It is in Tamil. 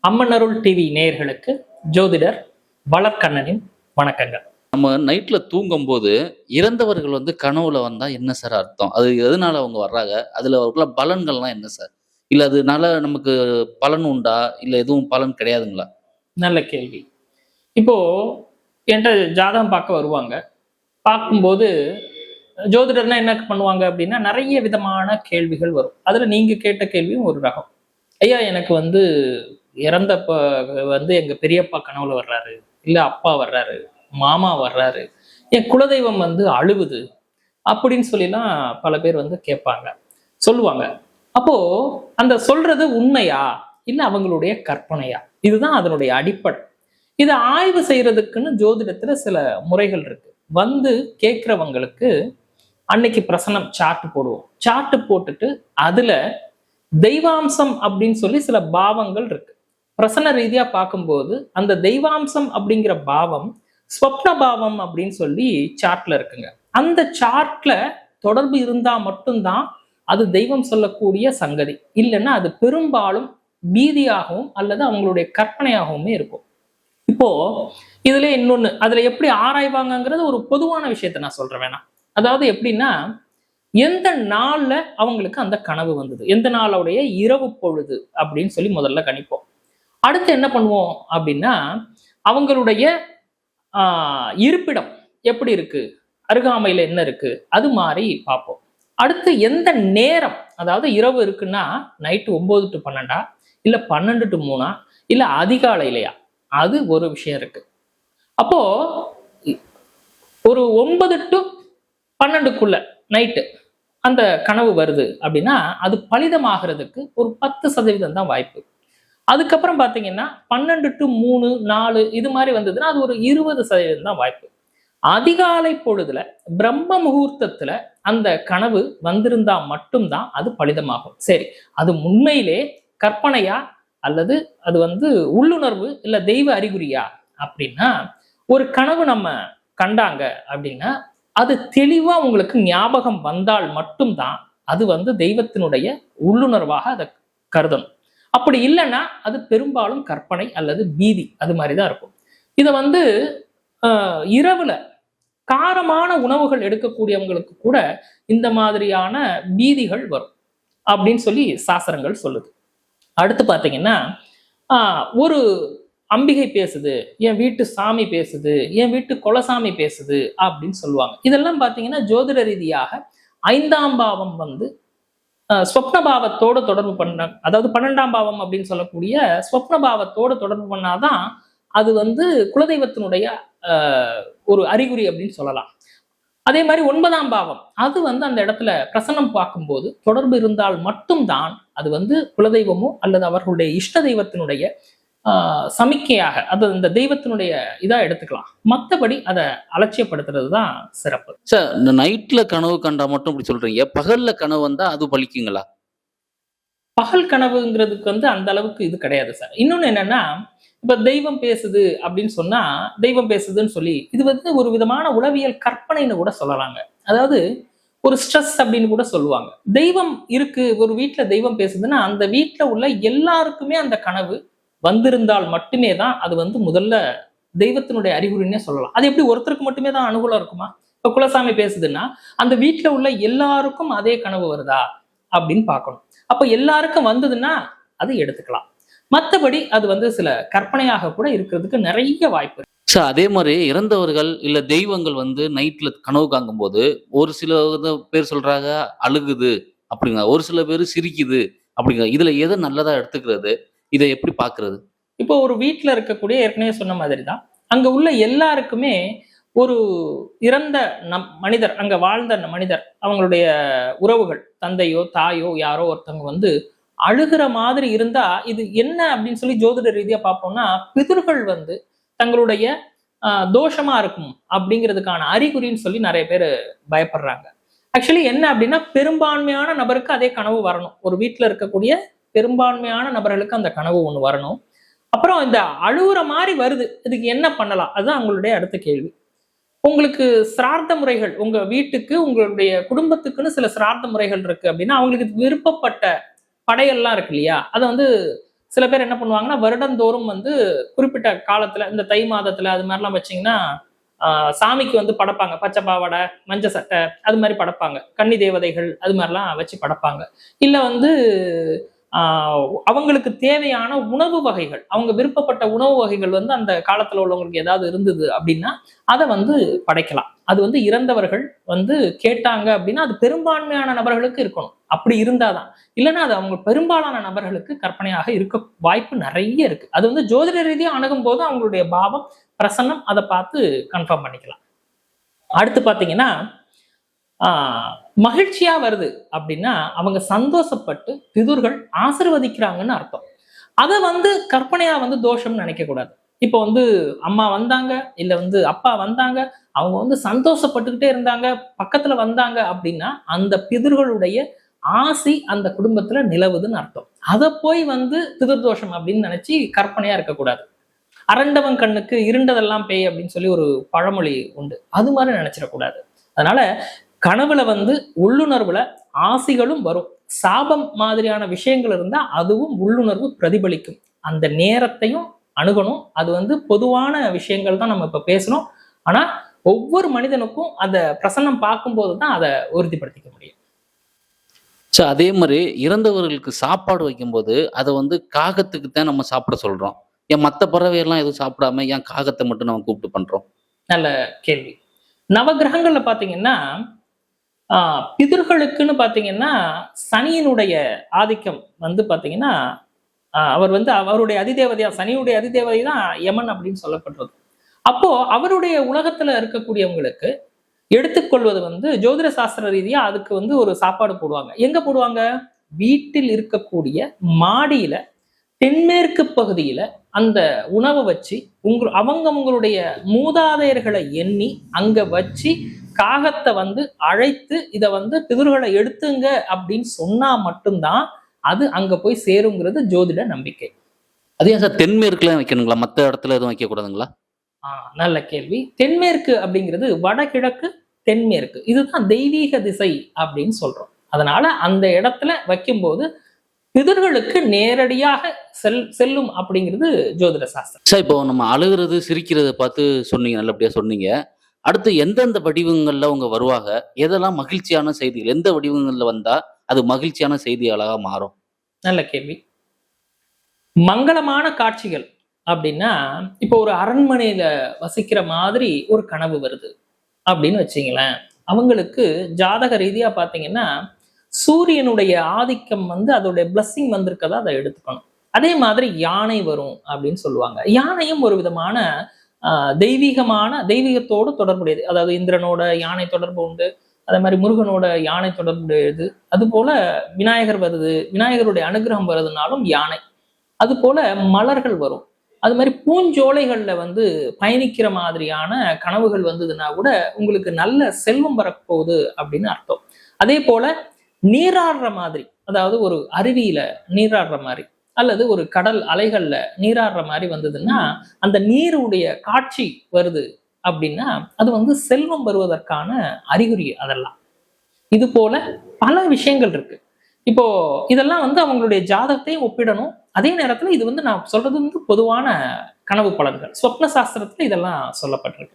அம்மனருள் டிவி நேயர்களுக்கு ஜோதிடர் வளர்க்கண்ணனின் வணக்கங்கள். நம்ம நைட்ல தூங்கும்போது இறந்தவர்கள் கனவுல வந்தா என்ன சார் அர்த்தம்? அது எதனால அவங்க வர்றாங்க? அதுல உள்ள பலன்கள்லாம் என்ன சார்? இல்ல அதனால நமக்கு பலன் உண்டா? இல்ல எதுவும் பலன் கிடையாதுங்களா? நல்ல கேள்வி. இப்போ என்கிட்ட ஜாதகம் பார்க்க வருவாங்க. பார்க்கும்போது ஜோதிடர்னா என்ன பண்ணுவாங்க அப்படின்னா, நிறைய விதமான கேள்விகள் வரும். அதுல நீங்க கேட்ட கேள்வியும் ஒரு ரகம். ஐயா, எனக்கு இறந்தப்ப எங்க பெரியப்பா கனவுல வர்றாரு, இல்ல அப்பா வர்றாரு, மாமா வர்றாரு, என் குலதெய்வம் அழுகுது அப்படின்னு சொல்லிலாம் பல பேர் கேட்பாங்க, சொல்லுவாங்க. அப்போ அந்த சொல்றது உண்மையா இல்ல அவங்களுடைய கற்பனையா? இதுதான் அதனுடைய அடிப்படை. இதை ஆய்வு செய்யறதுக்குன்னு ஜோதிடத்துல சில முறைகள் இருக்கு. கேட்கிறவங்களுக்கு அன்னைக்கு பிரசனம் சார்ட் போடுவோம். சார்ட் போட்டுட்டு அதுல தெய்வாம்சம் அப்படின்னு சொல்லி சில பாவங்கள் இருக்கு. பிரசன ரீதியா பார்க்கும்போது அந்த தெய்வாம்சம் அப்படிங்கிற பாவம் ஸ்வப்ன பாவம் அப்படின்னு சொல்லி சார்ட்ல இருக்குங்க. அந்த சார்ட்ல தொடர்பு இருந்தா மட்டும்தான் அது தெய்வம் சொல்லக்கூடிய சங்கதி. இல்லைன்னா அது பெரும்பாலும் பீதியாகவும் அல்லது அவங்களுடைய கற்பனையாகவுமே இருக்கும். இப்போ இதுல இன்னொன்னு, அதுல எப்படி ஆராய்வாங்கிறது ஒரு பொதுவான விஷயத்த நான் சொல்றேன் வேணாம். அதாவது எப்படின்னா, எந்த நாள்ல அவங்களுக்கு அந்த கனவு வந்தது, எந்த நாளுடைய இரவு பொழுது அப்படின்னு சொல்லி முதல்ல கணிப்போம். அடுத்து என்ன பண்ணுவோம் அப்படின்னா, அவங்களுடைய இருப்பிடம் எப்படி இருக்கு, அருகாமையில என்ன இருக்கு, அது மாதிரி பார்ப்போம். அடுத்து எந்த நேரம், அதாவது இரவு இருக்குன்னா நைட்டு 9 to 12 இல்ல 12 to 3 இல்ல அதிகாலையிலையா, அது ஒரு விஷயம் இருக்கு. அப்போ ஒரு 9 to 12க்குள்ள நைட்டு அந்த கனவு வருது அப்படின்னா அது பலிதமாகிறதுக்கு ஒரு 10% தான் வாய்ப்பு. அதுக்கப்புறம் பாத்தீங்கன்னா 12 to 3, 4 இது மாதிரி வந்ததுன்னா அது ஒரு 20% தான் வாய்ப்பு. அதிகாலை பொழுதுல பிரம்ம முகூர்த்தத்துல அந்த கனவு வந்திருந்தா மட்டும்தான் அது பலிதமாகும். சரி, அது உண்மையிலே கற்பனையா அல்லது அது உள்ளுணர்வு இல்ல தெய்வ அறிகுறியா அப்படின்னா, ஒரு கனவு நம்ம கண்டாங்க அப்படின்னா அது தெளிவா உங்களுக்கு ஞாபகம் வந்தால் மட்டும்தான் அது தெய்வத்தினுடைய உள்ளுணர்வாக அதை கருதணும். அப்படி இல்லைன்னா அது பெரும்பாலும் கற்பனை அல்லது பீதி, அது மாதிரிதான் இருக்கும். இதை இரவுல காரமான உணவுகள் எடுக்கக்கூடியவங்களுக்கு கூட இந்த மாதிரியான பீதிகள் வரும் அப்படின்னு சொல்லி சாஸ்திரங்கள் சொல்லுது. அடுத்து பாத்தீங்கன்னா, ஒரு அம்பிகை பேசுது, என் வீட்டு சாமி பேசுது, என் வீட்டு குலசாமி பேசுது அப்படின்னு சொல்லுவாங்க. இதெல்லாம் பாத்தீங்கன்னா ஜோதிட ரீதியாக 5ஆம் பாவம் ஸ்வப்ன பாவத்தோடு தொடர்பு பண்ண, அதாவது 12ஆம் பாவம் அப்படின்னு சொல்லக்கூடிய ஸ்வப்ன பாவத்தோடு தொடர்பு பண்ணாதான் அது குலதெய்வத்தினுடைய ஒரு அறிகுறி அப்படின்னு சொல்லலாம். அதே மாதிரி 9ஆம் பாவம் அது அந்த இடத்துல பிரசனம் பார்க்கும்போது தொடர்பு இருந்தால் மட்டும்தான் அது குலதெய்வமோ அல்லது அவர்களுடைய இஷ்ட தெய்வத்தினுடைய சமிக்கையாக அது இந்த தெய்வத்தினுடைய இதா எடுத்துக்கலாம். மற்றபடி அதை அலட்சியப்படுத்துறது தான் சிறப்பு. சார், இந்த நைட்ல கனவு கண்டா மட்டும் இப்படி சொல்றீங்க, பகல்ல கனவு வந்தா அது பலிக்குங்களா? பகல் கனவுங்கிறதுக்கு அந்த அளவுக்கு இது கிடையாது சார். இன்னொன்னு என்னன்னா, இப்ப தெய்வம் பேசுது அப்படின்னு சொன்னா, தெய்வம் பேசுதுன்னு சொல்லி இது ஒரு விதமான உளவியல் கற்பனைன்னு கூட சொல்லலாங்க. அதாவது ஒரு ஸ்ட்ரெஸ் அப்படின்னு கூட சொல்லுவாங்க. தெய்வம் இருக்கு, ஒரு வீட்டுல தெய்வம் பேசுதுன்னா அந்த வீட்டுல உள்ள எல்லாருக்குமே அந்த கனவு வந்திருந்தால் மட்டுமே தான் அது முதல்ல தெய்வத்தினுடைய அறிகுறின்னே சொல்லலாம். அது எப்படி ஒருத்தருக்கு மட்டுமே தான் அனுகூலம் இருக்குமா? இப்ப குலசாமி பேசுதுன்னா அந்த வீட்டுல உள்ள எல்லாருக்கும் அதே கனவு வருதா அப்படின்னு பார்க்கணும். அப்ப எல்லாருக்கும் வந்ததுன்னா அது எடுத்துக்கலாம். மற்றபடி அது சில கற்பனையாக கூட இருக்கிறதுக்கு நிறைய வாய்ப்பு இருக்கு. சார், அதே மாதிரி இறந்தவர்கள் இல்ல தெய்வங்கள் நைட்ல கனவு காங்கும் போது ஒரு சில பேர் சொல்றாங்க அழுகுது அப்படிங்க, ஒரு சில பேர் சிரிக்குது அப்படிங்க. இதுல எதை நல்லதா எடுத்துக்கிறது, இதை எப்படி பாக்குறது? இப்போ ஒரு வீட்டுல இருக்கக்கூடிய, ஏற்கனவே சொன்ன மாதிரி தான், அங்க உள்ள எல்லாருக்குமே ஒரு இறந்த மனிதர், அங்க வாழ்ந்த மனிதர், அவங்களுடைய உறவுகள், தந்தையோ தாயோ யாரோ ஒருத்தவங்க அழுகிற மாதிரி இருந்தா இது என்ன அப்படின்னு சொல்லி ஜோதிட ரீதியா பார்ப்போம்னா, பிதர்கள் தங்களுடைய தோஷமா இருக்கும் அப்படிங்கிறதுக்கான அறிகுறின்னு சொல்லி நிறைய பேர் பயப்படுறாங்க. ஆக்சுவலி என்ன அப்படின்னா, பெரும்பான்மையான நபருக்கு அதே கனவு வரணும். ஒரு வீட்டுல இருக்கக்கூடிய பெரும்பான்மையான நபர்களுக்கு அந்த கனவு ஒண்ணு வரணும். அப்புறம் இந்த அழுகுற மாதிரி வருது, இதுக்கு என்ன பண்ணலாம், அதுதான் அவங்களுடைய அடுத்த கேள்வி. உங்களுக்கு சிரார்த்த முறைகள், உங்க வீட்டுக்கு உங்களுடைய குடும்பத்துக்குன்னு சில சிரார்த்த முறைகள் இருக்கு அப்படின்னா அவங்களுக்கு விருப்பப்பட்ட படையெல்லாம் இருக்கு இல்லையா, அதை சில பேர் என்ன பண்ணுவாங்கன்னா வருடந்தோறும் வந்து குறிப்பிட்ட காலத்துல இந்த தை மாதத்துல அது மாதிரிலாம் வச்சீங்கன்னா சாமிக்கு வந்து படைப்பாங்க. பச்சை பாவாடை, மஞ்ச சட்டை அது மாதிரி படைப்பாங்க. கன்னி தேவதைகள் அது மாதிரிலாம் வச்சு படைப்பாங்க. இல்ல வந்து அவங்களுக்கு தேவையான உணவு வகைகள், அவங்க விருப்பப்பட்ட உணவு வகைகள் வந்து அந்த காலத்துல உள்ளவங்களுக்கு ஏதாவது இருந்தது அப்படின்னா அதை வந்து படைக்கலாம். அது வந்து இறந்தவர்கள் வந்து கேட்டாங்க அப்படின்னா அது பெரும்பான்மையான நபர்களுக்கு இருக்கணும். அப்படி இருந்தாதான். இல்லைன்னா அது அவங்க பெரும்பாலான நபர்களுக்கு கற்பனையாக இருக்க வாய்ப்பு நிறைய இருக்கு. அது வந்து ஜோதிட ரீதியா அணுகும் போது அவங்களுடைய பாவம், பிரசன்னம் அதை பார்த்து கன்ஃபார்ம் பண்ணிக்கலாம். அடுத்து பாத்தீங்கன்னா மகிழ்ச்சியா வருது அப்படின்னா அவங்க சந்தோஷப்பட்டு பிதுர்கள் ஆசிர்வதிக்கிறாங்கன்னு அர்த்தம். அதை வந்து கற்பனையா வந்து தோஷம்னு நினைக்க கூடாது. இப்போ வந்து அம்மா வந்தாங்க, இல்ல வந்து அப்பா வந்தாங்க, அவங்க வந்து சந்தோஷப்பட்டுக்கிட்டே இருந்தாங்க, பக்கத்துல வந்தாங்க அப்படின்னா அந்த பிதுர்களுடைய ஆசி அந்த குடும்பத்துல நிலவுதுன்னு அர்த்தம். அதை போய் வந்து பிதிர் தோஷம் அப்படின்னு நினைச்சு கற்பனையா இருக்கக்கூடாது. அரண்டவன் கண்ணுக்கு இருண்டதெல்லாம் பேய் அப்படின்னு சொல்லி ஒரு பழமொழி உண்டு. அது மாதிரி நினைச்சிடக்கூடாது. அதனால கனவுல வந்து உள்ளுணர்வுல ஆசிகளும் வரும். சாபம் மாதிரியான விஷயங்கள் இருந்தா அதுவும் உள்ளுணர்வு பிரதிபலிக்கும். அந்த நேரத்தையும் அணுகணும். அது வந்து பொதுவான விஷயங்கள் தான் நம்ம இப்ப பேசணும். ஆனா ஒவ்வொரு மனிதனுக்கும் அந்த பிரசன்னம் பார்க்கும்போது தான் அதை உறுதிப்படுத்திக்க முடியும். அதே மாதிரி இறந்தவர்களுக்கு சாப்பாடு வைக்கும்போது அதை வந்து காகத்துக்கு தான் நம்ம சாப்பிட சொல்றோம். ஏன் மத்த பறவையெல்லாம் எதுவும் சாப்பிடாம ஏன் காகத்தை மட்டும் நம்ம கூப்பிட்டு பண்றோம்? நல்ல கேள்வி. நவகிரகங்கள்ல பாத்தீங்கன்னா பிதர்களுக்குன்னு பாத்தீங்கன்னா சனியினுடைய ஆதிக்கம் வந்து பாத்தீங்கன்னா அவர் வந்து அவருடைய அதிதேவதையா, சனியுடைய அதிதேவதை தான் யமன் அப்படின்னு சொல்லப்படுறது. அப்போ அவருடைய உலகத்துல இருக்கக்கூடியவங்களுக்கு எடுத்துக்கொள்வது வந்து ஜோதிட சாஸ்திர ரீதியா அதுக்கு வந்து ஒரு சாப்பாடு போடுவாங்க. எங்க போடுவாங்க? வீட்டில் இருக்கக்கூடிய மாடியில தென்மேற்கு பகுதியில அந்த உணவை வச்சு அவங்களுடைய மூதாதையர்களை எண்ணி அங்க வச்சு காகத்தை வந்து அழைத்து இதை வந்து பிதுர்களை எடுத்துங்க அப்படின்னு சொன்னா மட்டும்தான் அது அங்க போய் சேருங்கிறது ஜோதிட நம்பிக்கை. அதே சார் தென்மேற்குல வைக்கணுங்களா? மத்த இடத்துல எதுவும் வைக்க கூடாதுங்களா? நல்ல கேள்வி. தென்மேற்கு அப்படிங்கிறது வடகிழக்கு, தென்மேற்கு இதுதான் தெய்வீக திசை அப்படின்னு சொல்றோம். அதனால அந்த இடத்துல வைக்கும்போது பிதர்களுக்கு நேரடியாக செல்லும் அப்படிங்கிறது ஜோதிட சாஸ்திரம். சார் இப்போ நம்ம அழுகிறது சிரிக்கிறத பார்த்து சொன்னீங்க, நல்லபடியா சொன்னீங்க. அடுத்து எந்தெந்த வடிவங்கள்ல அவங்க வருவாங்க? எதெல்லாம் மகிழ்ச்சியான செய்திகள்? எந்த வடிவங்கள்ல வந்தா அது மகிழ்ச்சியான செய்திகளாக மாறும்? நல்ல கேள்வி. மங்களமான காட்சிகள் அப்படின்னா இப்போ ஒரு அரண்மனையில வசிக்கிற மாதிரி ஒரு கனவு வருது அப்படின்னு வச்சீங்களேன். அவங்களுக்கு ஜாதக ரீதியா பாத்தீங்கன்னா சூரியனுடைய ஆதிக்கம் வந்து அதோடைய பிளஸ்ஸிங் வந்திருக்கதா அதை எடுத்துக்கணும். அதே மாதிரி யானை வரும் அப்படின்னு சொல்லுவாங்க. யானையும் ஒரு விதமான தெய்வீகத்தோடு தொடர்புடையது. அதாவது இந்திரனோட யானை தொடர்பு உண்டு. அதே மாதிரி முருகனோட யானை தொடர்புடையது. அது போல விநாயகர் வருது, விநாயகருடைய அனுகிரகம் வருதுனாலும் யானை. அது போல மலர்கள் வரும். அது மாதிரி பூஞ்சோலைகள்ல வந்து பயணிக்கிற மாதிரியான கனவுகள் வந்ததுன்னா கூட உங்களுக்கு நல்ல செல்வம் வரப்போகுது அப்படின்னு அர்த்தம். அதே போல நீராடுற மாதிரி, அதாவது ஒரு அருவியில நீராடுற மாதிரி அல்லது ஒரு கடல் அலைகள்ல நீராடுற மாதிரி வந்ததுன்னா அந்த நீருடைய காட்சி வருது அப்படின்னா அது வந்து செல்வம் வருவதற்கான அறிகுறி. அதெல்லாம் இது போல பல விஷயங்கள் இருக்கு. இப்போ இதெல்லாம் வந்து அவங்களுடைய ஜாதகத்தையும் ஒப்பிடணும். அதே நேரத்துல இது வந்து நான் சொல்றது வந்து பொதுவான கனவு பலன்கள். சொப்ன சாஸ்திரத்துல இதெல்லாம் சொல்லப்பட்டிருக்கு.